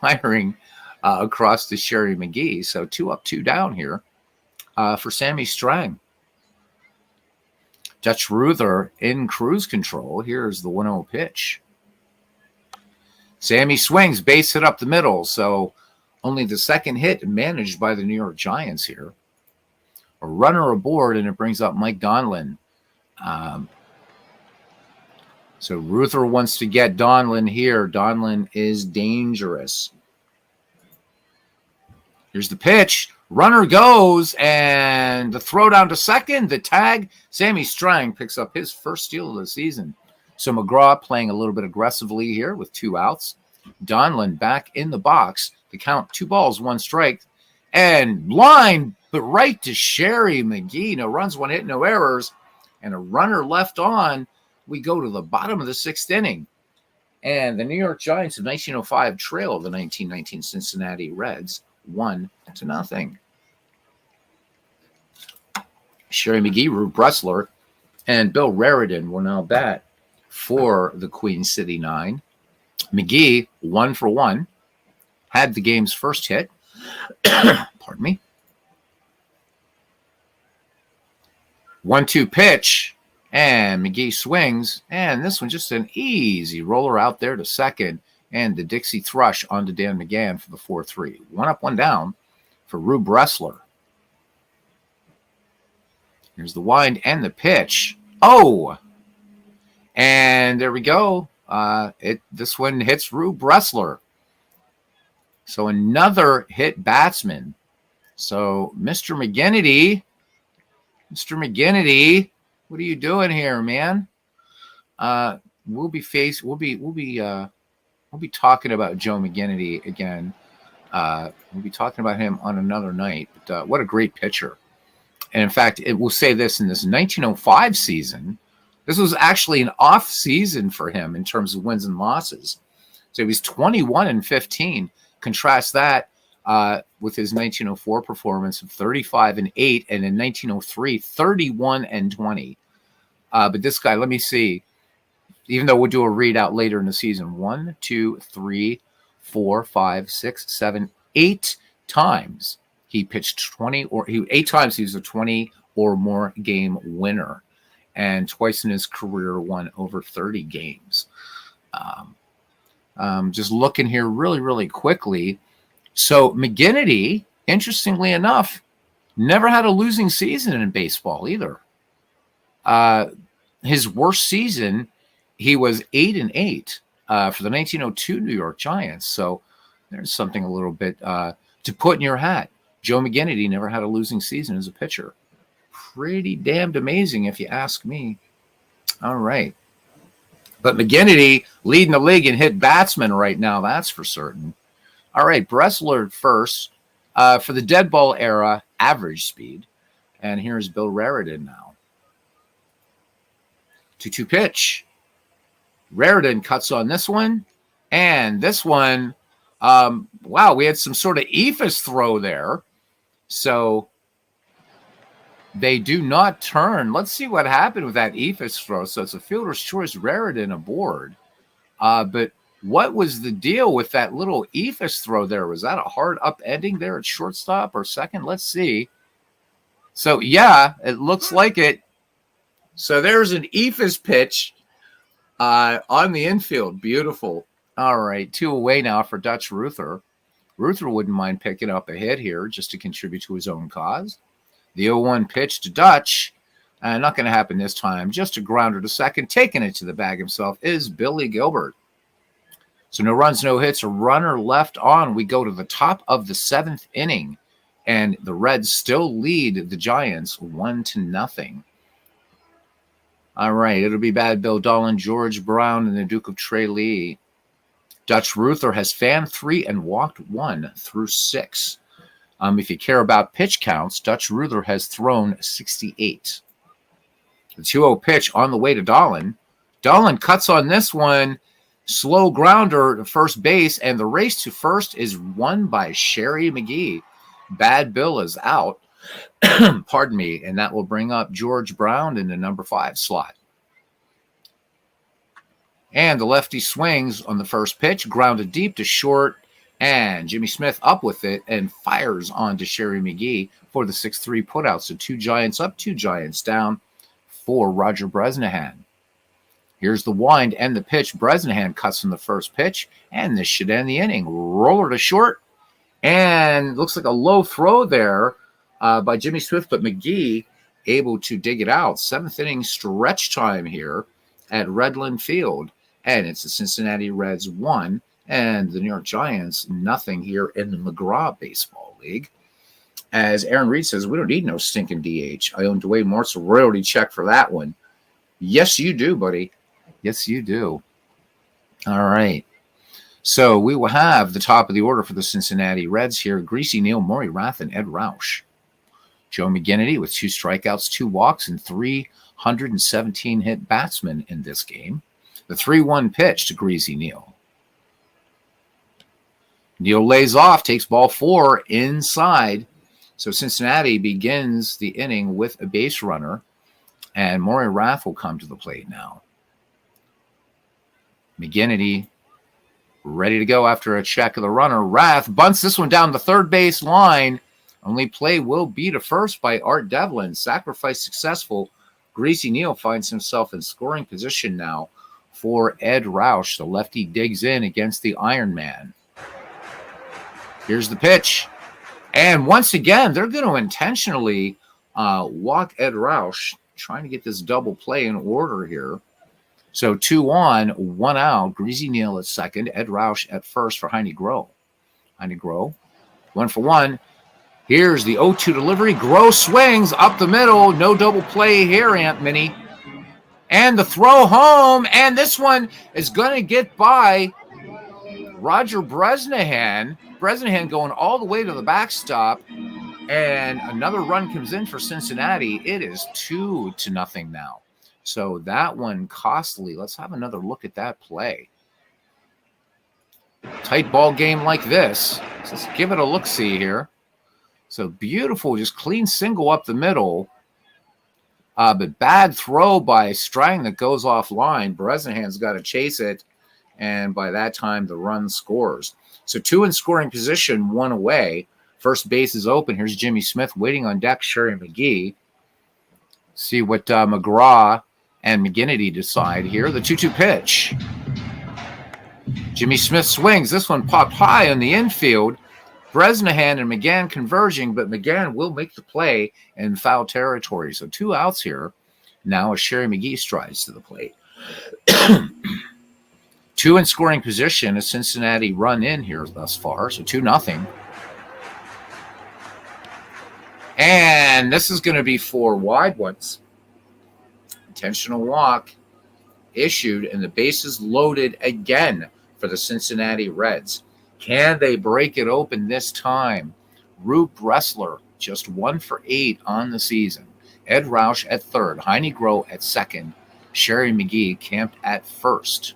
firing across to Sherry McGee. So 2 up, 2 down here for Sammy Strang. Dutch Ruether in cruise control. Here's the 1-0 pitch. Sammy swings, base hit up the middle. So only the 2nd hit managed by the New York Giants here. A runner aboard, and it brings up Mike Donlin. So Ruether wants to get Donlin here. Donlin is dangerous. Here's the pitch. Runner goes, and the throw down to second. The tag. Sammy Strang picks up his first steal of the season. So McGraw playing a little bit aggressively here with 2 outs. Donlin back in the box. The count 2 balls, 1 strike. And line, but right to Sherry McGee. No runs, 1 hit, no errors. And a runner left on. We go to the bottom of the 6th inning. And the New York Giants of 1905 trail the 1919 Cincinnati Reds 1-0. Sherry McGee, Rube Bressler, and Bill Raridan will now bat for the Queen City 9. McGee, 1-for-1, had the game's first hit. Pardon me. 1-2 pitch, and McGee swings, and this one just an easy roller out there to second, and the Dixie Thrush onto Dan McGann for the 4-3. 1 up, 1 down for Rube Bressler. Here's the wind and the pitch. Oh! And there we go. This one hits Rube Bressler. So another hit batsman. So Mr. McGinnity, what are you doing here, man? We'll be talking about Joe McGinnity again. We'll be talking about him on another night. But what a great pitcher! And in fact, it will say this in this 1905 season. This was actually an off season for him in terms of wins and losses. So he was 21-15. Contrast that with his 1904 performance of 35-8, and in 1903, 31-20. But this guy, let me see. Even though we'll do a readout later in the season, 1, 2, 3, 4, 5, 6, 7, 8 times he pitched 8 times he was a 20 or more game winner, and twice in his career won over 30 games. Just looking here really, really quickly. So McGinnity, interestingly enough, never had a losing season in baseball either. His worst season, he was 8-8 for the 1902 New York Giants. So there's something a little bit to put in your hat. Joe McGinnity never had a losing season as a pitcher. Pretty damned amazing, if you ask me. All right. But McGinnity leading the league in hit batsmen right now, that's for certain. All right, Bressler first. For the dead ball era, average speed. And here's Bill Raritan now. 2-2 pitch. Raritan cuts on this one. And this one, wow, we had some sort of ephus throw there. So they do not turn. Let's see what happened with that ephus throw. So it's a fielder's choice, Raritan aboard. But what was the deal with that little ephus throw there? Was that a hard upending there at shortstop or second? Let's see. So, yeah, it looks like it. So there's an ephus pitch on the infield. Beautiful. All right, 2 away now for Dutch Ruether. Ruether wouldn't mind picking up a hit here just to contribute to his own cause. The 0-1 pitch to Dutch. Not going to happen this time. Just a grounder to second. Taking it to the bag himself is Billy Gilbert. So no runs, no hits, a runner left on. We go to the top of the 7th inning, and the Reds still lead the Giants 1-0. All right, it'll be Bad Bill Dolan, George Brown, and the Duke of Tralee. Dutch Ruether has fanned 3 and walked 1 through 6. If you care about pitch counts, Dutch Ruether has thrown 68. The 2-0 pitch on the way to Dolan. Dolan cuts on this one. Slow grounder to first base, and the race to first is won by Sherry McGee. Bad Bill is out. Pardon me, and that will bring up George Brown in the number 5 slot. And the lefty swings on the first pitch, grounded deep to short, and Jimmy Smith up with it and fires on to Sherry McGee for the 6-3 putout. So 2 Giants up, 2 Giants down for Roger Bresnahan. Here's the wind and the pitch. Bresnahan cuts in the first pitch, and this should end the inning. Roller to short, and looks like a low throw there by Jimmy Smith, but McGee able to dig it out. 7th inning stretch time here at Redland Field, and it's the Cincinnati Reds 1 and the New York Giants nothing here in the McGraw Baseball League. As Aaron Reed says, we don't need no stinking DH. I own Dwayne Mort's a royalty check for that one. Yes, you do, buddy. Yes, you do. All right. So we will have the top of the order for the Cincinnati Reds here. Greasy Neal, Maury Rath, and Ed Roush. Joe McGinnity with 2 strikeouts, 2 walks, and 317 hit batsmen in this game. The 3-1 pitch to Greasy Neal. Neal lays off, takes ball 4 inside. So Cincinnati begins the inning with a base runner, and Maury Rath will come to the plate now. McGinnity ready to go after a check of the runner. Rath bunts this one down the third base line. Only play will be to first by Art Devlin. Sacrifice successful. Greasy Neal finds himself in scoring position now for Ed Roush. The lefty digs in against the Iron Man. Here's the pitch. And once again, they're going to intentionally walk Ed Roush, trying to get this double play in order here. So 2 on, 1 out. Greasy Neal at second. Ed Roush at first for Heine Groh. Heine Groh, 1 for 1. Here's the 0-2 delivery. Groh swings up the middle. No double play here, Aunt Minnie. And the throw home. And this one is going to get by Roger Bresnahan. Bresnahan going all the way to the backstop. And another run comes in for Cincinnati. It is 2-0 now. So that one costly. Let's have another look at that play. Tight ball game like this. So let's give it a look-see here. So beautiful, just clean single up the middle. But bad throw by Strang that goes offline. Bresnahan's got to chase it. And by that time, the run scores. So 2 in scoring position, 1 away. First base is open. Here's Jimmy Smith waiting on deck. Sherry McGee. See what McGraw and McGinnity decide here. The 2-2 pitch. Jimmy Smith swings. This one popped high in the infield. Bresnahan and McGann converging, but McGann will make the play in foul territory. So 2 outs here. Now as Sherry McGee strides to the plate. 2 in scoring position as Cincinnati run in here thus far. So 2-0. And this is going to be 4 wide ones. Intentional walk issued, and the bases loaded again for the Cincinnati Reds. Can they break it open this time? Rube Bressler, just 1 for 8 on the season. Ed Roush at third. Heine Groh at second. Sherry McGee camped at first.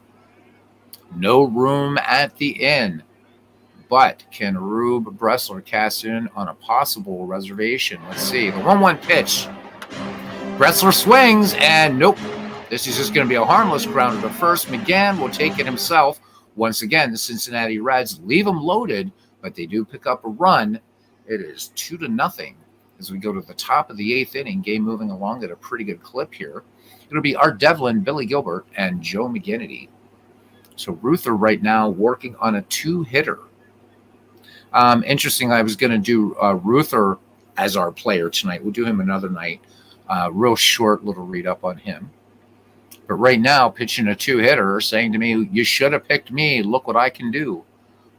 No room at the inn. But can Rube Bressler cast in on a possible reservation? Let's see. The 1-1 pitch. Bressler swings, and nope. This is just going to be a harmless grounder to first. McGann will take it himself. Once again, the Cincinnati Reds leave them loaded, but they do pick up a run. It is 2-0 as we go to the top of the 8th inning. Game moving along at a pretty good clip here. It'll be Art Devlin, Billy Gilbert, and Joe McGinnity. So Ruether right now working on a 2-hitter. Interesting, I was going to do Ruether as our player tonight. We'll do him another night. Real short little read-up on him. But right now, pitching a 2-hitter, saying to me, you should have picked me. Look what I can do.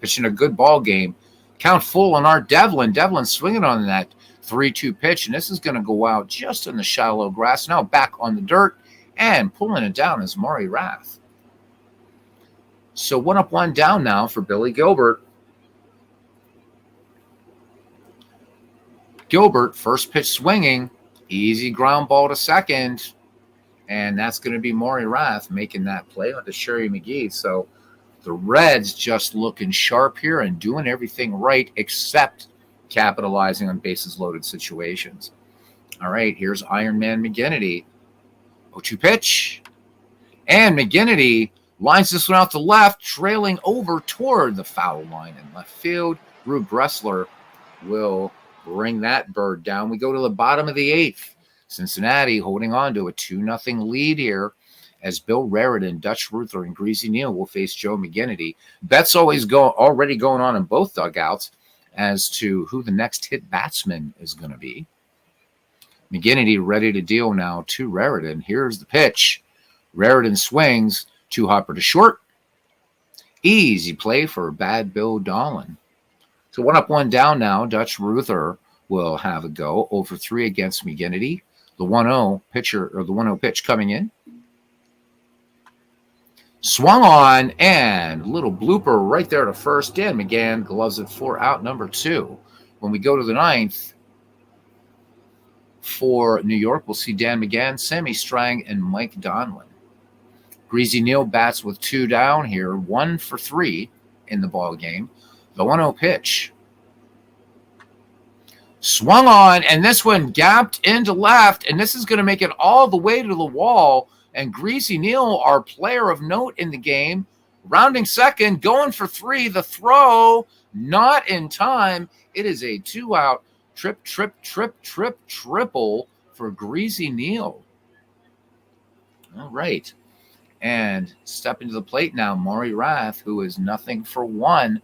Pitching a good ball game. Count full on Art Devlin. Devlin swinging on that 3-2 pitch, and this is going to go out just in the shallow grass. Now back on the dirt, and pulling it down is Maury Rath. So 1 up, 1 down now for Billy Gilbert. Gilbert, first pitch swinging. Easy ground ball to second. And that's going to be Maury Rath making that play onto Sherry McGee. So the Reds just looking sharp here and doing everything right except capitalizing on bases loaded situations. All right, here's Iron Man McGinnity. 0-2 pitch. And McGinnity lines this one out to left, trailing over toward the foul line in left field. Rube Bressler will bring that bird down. We go to the bottom of the 8th. Cincinnati holding on to a 2-0 lead here as Bill Raritan, Dutch Ruether, and Greasy Neal will face Joe McGinnity. Bets already going on in both dugouts as to who the next hit batsman is going to be. McGinnity ready to deal now to Raritan. Here's the pitch. Raritan swings, 2-hopper to short. Easy play for Bad Bill Dolan. So 1 up, 1 down now. Dutch Ruether will have a go. 0-for-3 against McGinnity. The 1-0 pitch coming in. Swung on, and a little blooper right there to first. Dan McGann gloves it for out number 2. When we go to the 9th, for New York, we'll see Dan McGann, Sammy Strang, and Mike Donlin. Greasy Neal bats with 2 down here, 1-for-3 in the ball game. The 1-0 pitch. Swung on, and this one gapped into left, and this is going to make it all the way to the wall. And Greasy Neal, our player of note in the game, rounding second, going for 3. The throw, not in time. It is a 2-out triple for Greasy Neal. All right. And step into the plate now, Maury Rath, who is 0-for-1.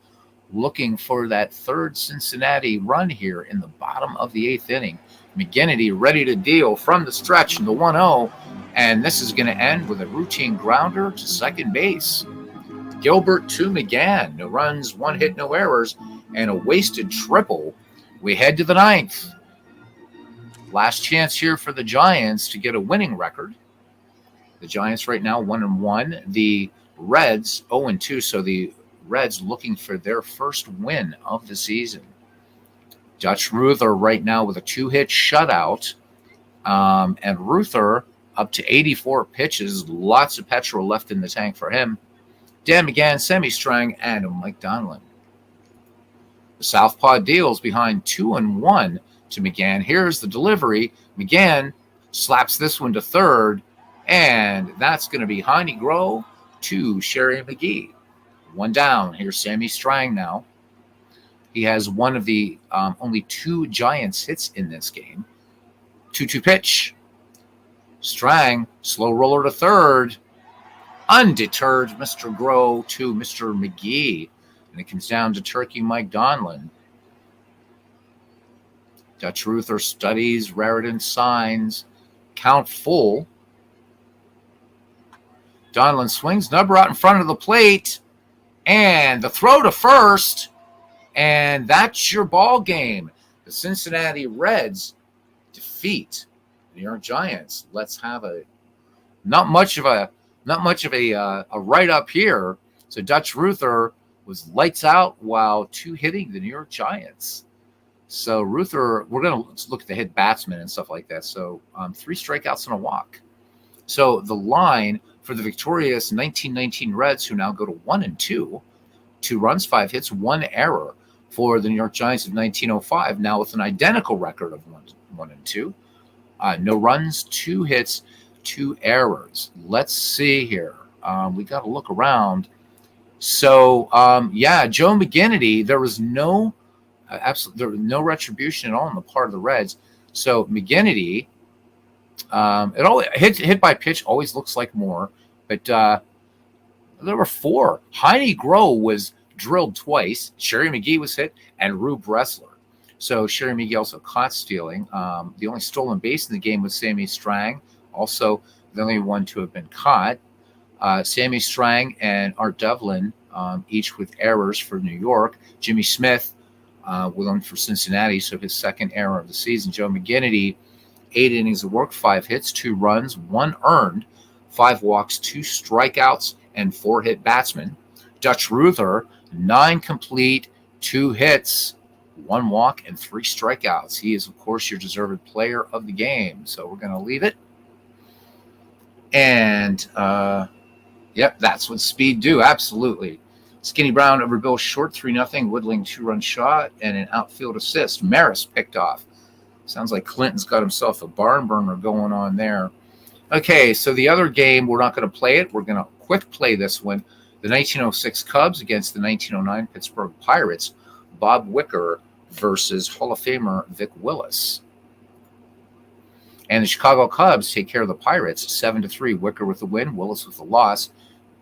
Looking for that 3rd Cincinnati run here in the bottom of the 8th inning. McGinnity ready to deal from the stretch in the 1-0, and this is going to end with a routine grounder to second base. Gilbert to McGann. No runs, 1 hit, no errors, and a wasted triple. We head to the 9th. Last chance here for the Giants to get a winning record. The Giants right now 1-1. The Reds 0-2, so the Reds looking for their first win of the season. Dutch Ruether right now with a 2-hit shutout. And Ruether up to 84 pitches. Lots of petrol left in the tank for him. Dan McGann, Sammy Strang, and Mike Donlin. The Southpaw deals behind 2-1 to McGann. Here's the delivery. McGann slaps this one to third. And that's going to be Heine Groh to Sherry McGee. 1 down. Here's Sammy Strang now. He has one of the only 2 Giants hits in this game. 2-2 pitch. Strang, slow roller to third. Undeterred, Mr. Grow to Mr. McGee. And it comes down to Turkey Mike Donlin. Dutch Ruether studies Raritan signs. Count full. Donlin swings. Number out in front of the plate. And the throw to first. And that's your ball game. The Cincinnati Reds defeat the New York Giants. Let's have a not much of a write up here. So Dutch Ruether was lights out while two hitting the New York Giants. So Ruether, we're going to look at the hit batsman and stuff like that. So 3 strikeouts and a walk. So the line for the victorious 1919 Reds, who now go to 1-2, 2 runs, 5 hits, 1 error for the New York Giants of 1905, now with an identical record of 1-2. No runs, 2 hits, 2 errors. Let's see here. We got to look around. So, Joe McGinnity, there was no retribution at all on the part of the Reds. So McGinnity, it always hit by pitch always looks like more, but there were 4. Heine Grow was drilled twice. Sherry McGee was hit, and Rube Bressler. So Sherry McGee also caught stealing. The only stolen base in the game was Sammy Strang, also the only one to have been caught. Sammy Strang and Art Devlin, each with errors for New York. Jimmy Smith with one for Cincinnati, so his second error of the season. Joe McGinnity, 8 innings of work, 5 hits, 2 runs, 1 earned, 5 walks, 2 strikeouts, and 4 hit batsmen. Dutch Ruether, 9 complete, 2 hits, 1 walk, and 3 strikeouts. He is, of course, your deserved player of the game. So we're going to leave it. And, that's what speed do. Absolutely. Skinny Brown over Bill Short, 3-0. Woodling 2-run shot and an outfield assist. Maris picked off. Sounds like Clinton's got himself a barn burner going on there. Okay, so the other game, we're not going to play it. We're going to quick play this one. The 1906 Cubs against the 1909 Pittsburgh Pirates. Bob Wicker versus Hall of Famer Vic Willis. And the Chicago Cubs take care of the Pirates 7-3. Wicker with the win, Willis with the loss.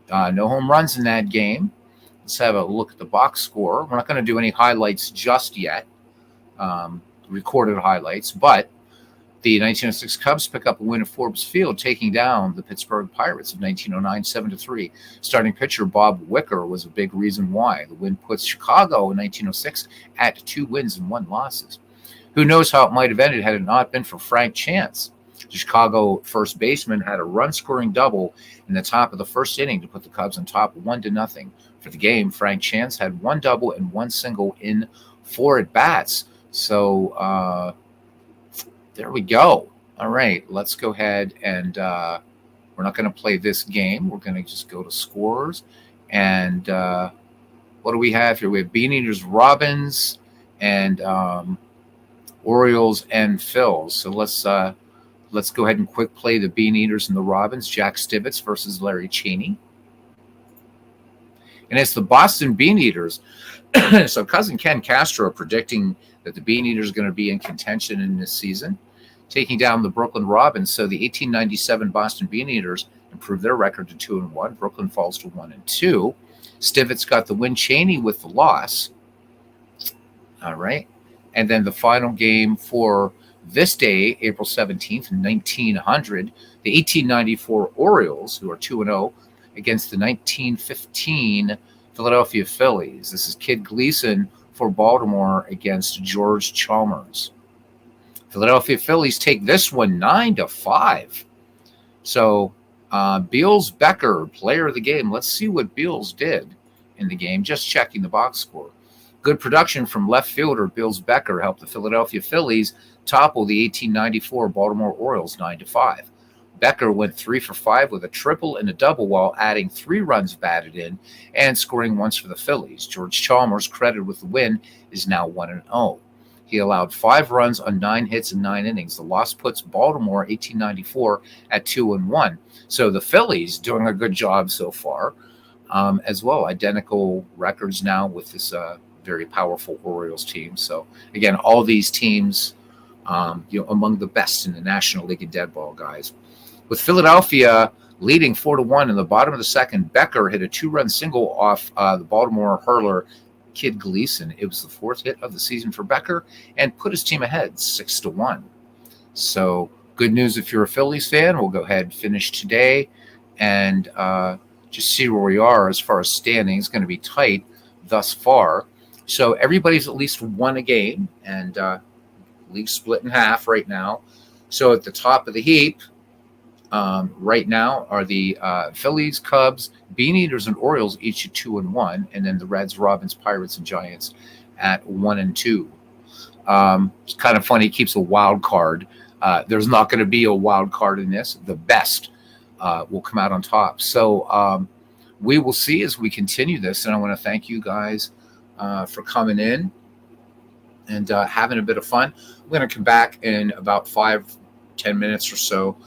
No home runs in that game. Let's have a look at the box score. We're not going to do any highlights just yet, recorded highlights, but the 1906 Cubs pick up a win at Forbes Field, taking down the Pittsburgh Pirates of 1909 7-3. Starting pitcher Bob Wicker was a big reason why. The win puts Chicago in 1906 at 2 wins and 1 losses. Who knows how it might have ended had it not been for Frank Chance. The Chicago first baseman had a run-scoring double in the top of the first inning to put the Cubs on top 1-0. For the game, Frank Chance had 1 double and 1 single in 4 at-bats. So there we go. All right, let's go ahead and we're not going to play this game. We're going to just go to scores. And what do we have here? We have Bean Eaters, Robins, and Orioles and Phils. So let's go ahead and quick play the Bean Eaters and the Robins. Jack Stivetts versus Larry Cheney. And it's the Boston Bean Eaters. So cousin Ken Castro predicting that the Bean Eaters are going to be in contention in this season, taking down the Brooklyn Robins. So the 1897 Boston Bean Eaters improved their record to 2-1. Brooklyn falls to 1-2. Stivetts got the win. Cheney with the loss. All right. And then the final game for this day, April 17th, 1900, the 1894 Orioles, who are 2-0, against the 1915 Philadelphia Phillies. This is Kid Gleason for Baltimore against George Chalmers. Philadelphia Phillies take this one 9-5. So Beals Becker, player of the game. Let's see what Beals did in the game, just checking the box score. Good production from left fielder Beals Becker helped the Philadelphia Phillies topple the 1894 Baltimore Orioles 9-5. Becker went 3 for 5 with a triple and a double while adding 3 runs batted in and scoring once for the Phillies. George Chalmers, credited with the win, is now 1-0. He allowed 5 runs on 9 hits in 9 innings. The loss puts Baltimore 1894 at 2-1. So the Phillies doing a good job so far as well. Identical records now with this very powerful Orioles team. So again, all these teams, among the best in the National League of Dead Ball, guys. With Philadelphia, leading 4-1 in the bottom of the second. Becker hit a 2-run single off the Baltimore hurler Kid Gleason. It was the 4th hit of the season for Becker and put his team ahead 6-1. So good news if you're a Phillies fan. We'll go ahead and finish today and just see where we are as far as standing. It's going to be tight thus far. So everybody's at least won a game, and league split in half right now. So at the top of the heap right now are the Phillies, Cubs, Beaneaters, and Orioles, each at 2-1, and then the Reds, Robins, Pirates, and Giants at 1-2. It's kind of funny. It keeps a wild card. There's not going to be a wild card in this. The best will come out on top. So we will see as we continue this. And I want to thank you guys for coming in and having a bit of fun. I'm going to come back in about 5-10 minutes or so.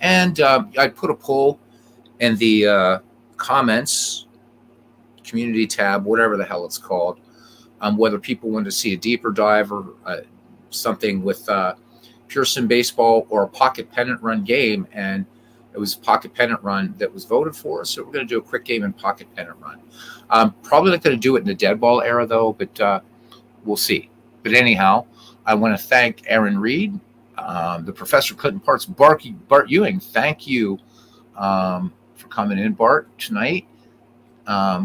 And I put a poll in the comments, community tab, whatever the hell it's called, whether people wanted to see a deeper dive or something with Pearson baseball or a pocket pennant run game. And it was pocket pennant run that was voted for. So we're going to do a quick game in pocket pennant run. Probably not going to do it in the dead ball era, though, but we'll see. But anyhow, I want to thank Aaron Reed, the Professor Clinton Parts, Bart Ewing. Thank you for coming in, Bart, tonight.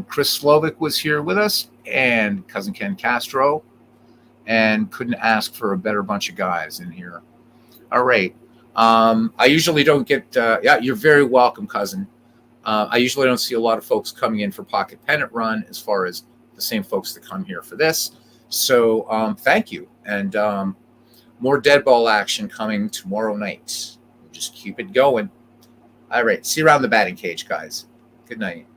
Chris Slovic was here with us, and Cousin Ken Castro, and couldn't ask for a better bunch of guys in here. All right. I usually don't get yeah, you're very welcome, cousin. I usually don't see a lot of folks coming in for pocket pennant run as far as the same folks that come here for this. So thank you. And more dead ball action coming tomorrow night. We'll just keep it going. All right. See you around the batting cage, guys. Good night.